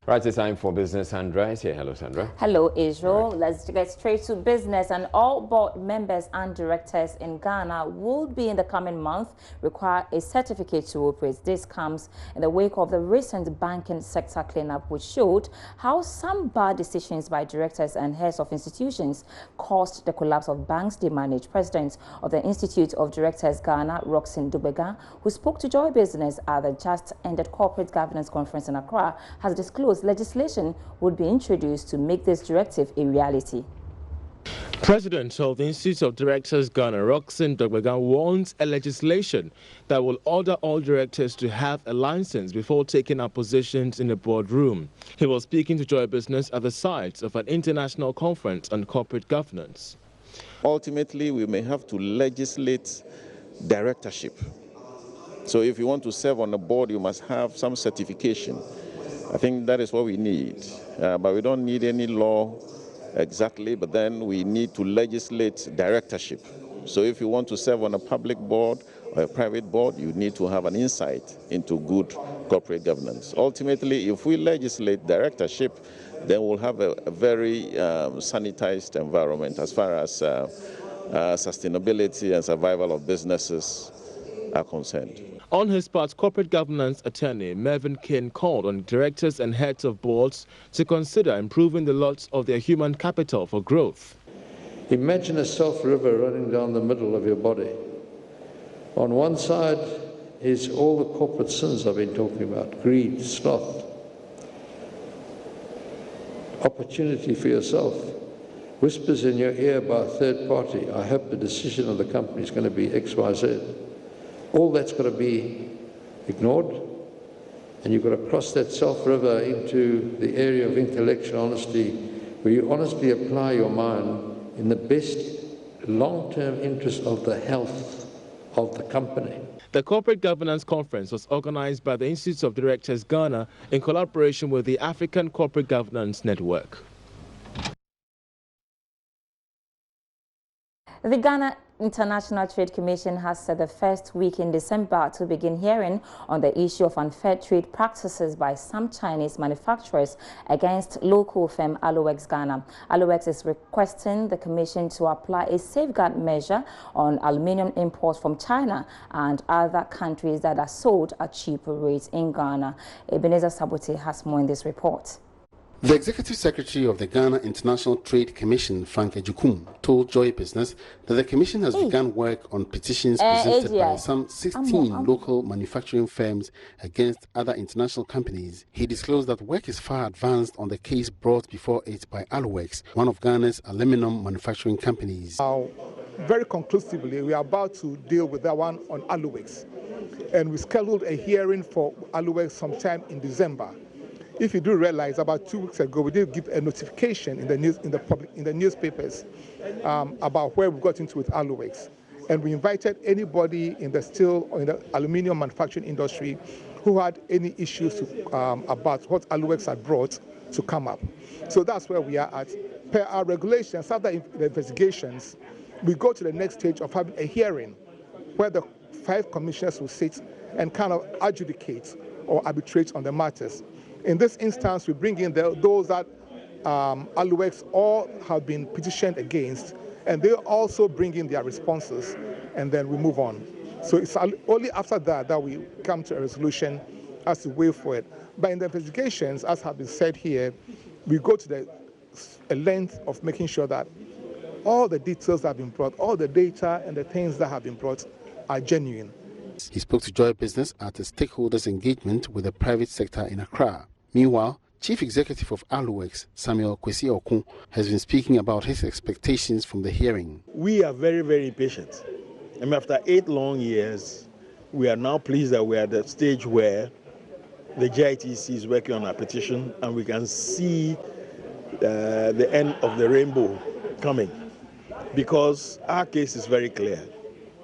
Right, it's time for business. Sandra is here. Hello, Sandra. Hello, Israel. Right. Let's get straight to business. And all board members and directors in Ghana will be in the coming month require a certificate to operate. This comes in the wake of the recent banking sector cleanup, which showed how some bad decisions by directors and heads of institutions caused the collapse of banks they manage. President of the Institute of Directors Ghana, Roxin Dubega, who spoke to Joy Business at the just ended corporate governance conference in Accra, has disclosed legislation would be introduced to make this directive a reality. President of the Institute of Directors Ghana, Roxin Dubega, wants a legislation that will order all directors to have a license before taking up positions in the boardroom. He was speaking to Joy Business at the site of an international conference on corporate governance. Ultimately, we may have to legislate directorship. So if you want to serve on a board, you must have some certification. I think that is what we need, but we don't need any law exactly, but then we need to legislate directorship. So if you want to serve on a public board or a private board, you need to have an insight into good corporate governance. Ultimately, if we legislate directorship, then we'll have a very sanitized environment as far as sustainability and survival of businesses are concerned. On his part, corporate governance attorney Mervyn Kane called on directors and heads of boards to consider improving the lots of their human capital for growth. Imagine a self-river running down the middle of your body. On one side is all the corporate sins I've been talking about: greed, sloth, opportunity for yourself, whispers in your ear by a third party: I hope the decision of the company is going to be X, Y, Z. All that's got to be ignored, and you've got to cross that self-river into the area of intellectual honesty, where you honestly apply your mind in the best long-term interest of the health of the company. The Corporate Governance Conference was organized by the Institute of Directors Ghana in collaboration with the African Corporate Governance Network. The Ghana International Trade Commission has set the first week in December to begin hearing on the issue of unfair trade practices by some Chinese manufacturers against local firm Aloex Ghana. Aloex is requesting the Commission to apply a safeguard measure on aluminium imports from China and other countries that are sold at cheaper rates in Ghana. Ebenezer Sabote has more in this report. The Executive Secretary of the Ghana International Trade Commission, Frank Ejukum, told Joy Business that the Commission has begun work on petitions presented by some 16 local manufacturing firms against other international companies. He disclosed that work is far advanced on the case brought before it by Aloex, one of Ghana's aluminum manufacturing companies. Very conclusively, we are about to deal with that one on Aloex, and we scheduled a hearing for Aloex sometime in December. If you do realize, about 2 weeks ago, we did give a notification in the news, in the newspapers about where we got into with Aloex, and we invited anybody in the steel or in the aluminium manufacturing industry who had any issues about what Aloex had brought to come up. So that's where we are at. Per our regulations, after the investigations, we go to the next stage of having a hearing where the 5 commissioners will sit and kind of adjudicate or arbitrate on the matters. In this instance, we bring in those that Aloex all have been petitioned against, and they also bring in their responses, and then we move on. So it's only after that that we come to a resolution as to way for it. But in the investigations, as has been said here, we go to a length of making sure that all the details that have been brought, all the data and the things that have been brought are genuine. He spoke to Joy Business at a stakeholders engagement with the private sector in Accra. Meanwhile, Chief Executive of Aloex, Samuel Kwesi Okun, has been speaking about his expectations from the hearing. We are very, very impatient. I mean, after 8 long years, we are now pleased that we are at the stage where the GITC is working on our petition and we can see the end of the rainbow coming, because our case is very clear.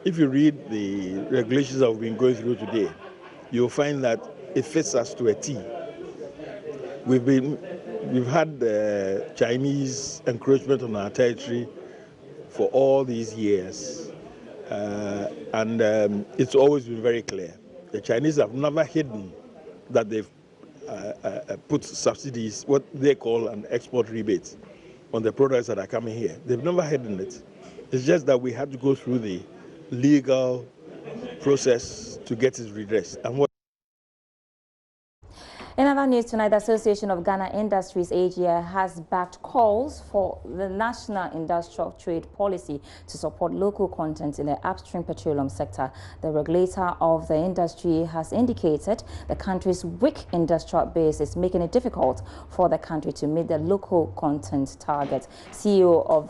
If you read the regulations that we've been going through today, you'll find that it fits us to a T. We've had the Chinese encroachment on our territory for all these years, and it's always been very clear. The Chinese have never hidden that they've put subsidies, what they call an export rebate, on the products that are coming here. They've never hidden it. It's just that we had to go through the legal process to get it redressed. And what In other news tonight, the Association of Ghana Industries AGI has backed calls for the National Industrial Trade Policy to support local content in the upstream petroleum sector. The regulator of the industry has indicated the country's weak industrial base is making it difficult for the country to meet the local content target. CEO of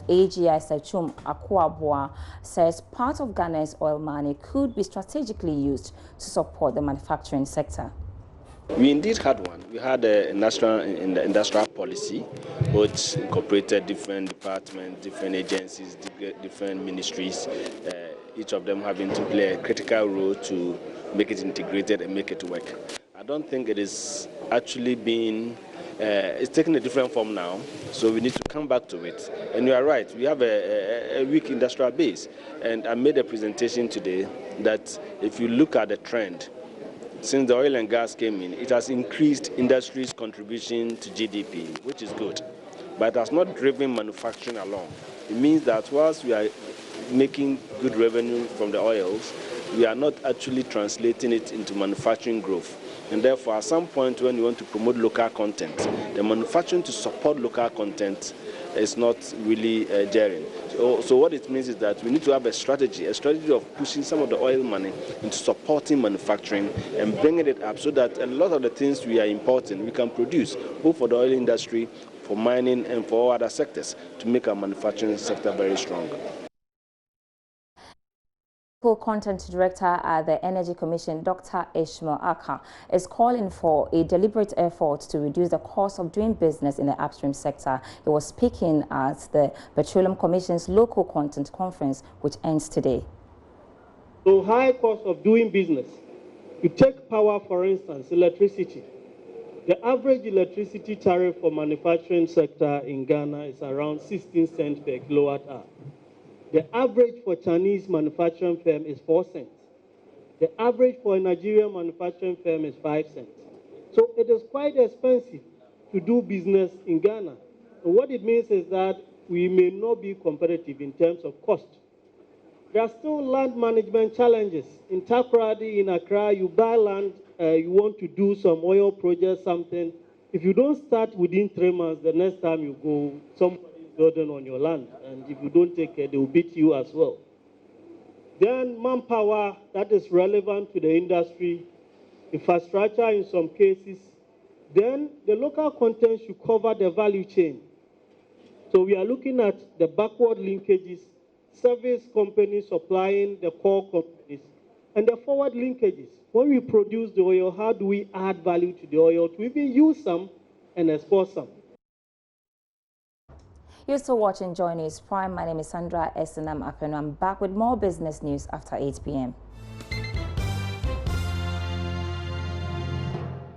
AGI, Sechum Akwaboa, says part of Ghana's oil money could be strategically used to support the manufacturing sector. We indeed had one. We had a national industrial policy, which incorporated different departments, different agencies, different ministries, each of them having to play a critical role to make it integrated and make it work. I don't think it is actually being, it's taking a different form now, so we need to come back to it. And you are right, we have a weak industrial base. And I made a presentation today that if you look at the trend, since the oil and gas came in, it has increased industry's contribution to GDP, which is good. But it has not driven manufacturing along. It means that whilst we are making good revenue from the oils, we are not actually translating it into manufacturing growth. And therefore, at some point when you want to promote local content, the manufacturing to support local content is not really jarring. So what it means is that we need to have a strategy of pushing some of the oil money into supporting manufacturing and bringing it up so that a lot of the things we are importing, we can produce, both for the oil industry, for mining, and for all other sectors, to make our manufacturing sector very strong. Content Director at the Energy Commission, Dr. Ishmael Aka, is calling for a deliberate effort to reduce the cost of doing business in the upstream sector. He was speaking at the Petroleum Commission's local content conference, which ends today. So high cost of doing business. You take power, for instance, electricity. The average electricity tariff for manufacturing sector in Ghana is around 16 cents per kilowatt hour. The average for Chinese manufacturing firm is 4 cents. The average for a Nigerian manufacturing firm is 5 cents. So it is quite expensive to do business in Ghana. And what it means is that we may not be competitive in terms of cost. There are still land management challenges. In Takoradi, in Accra, you buy land, you want to do some oil project, something. If you don't start within 3 months, the next time you go, somebody burden on your land, and if you don't take care, they will beat you as well. Then manpower that is relevant to the industry, infrastructure in some cases. Then the local content should cover the value chain. So we are looking at the backward linkages, service companies supplying the core companies, and the forward linkages. When we produce the oil, how do we add value to the oil to even use some and export some? You're still watching JoyNews Prime. My name is Sandra Esenam Apeno. I'm back with more business news after 8 p.m.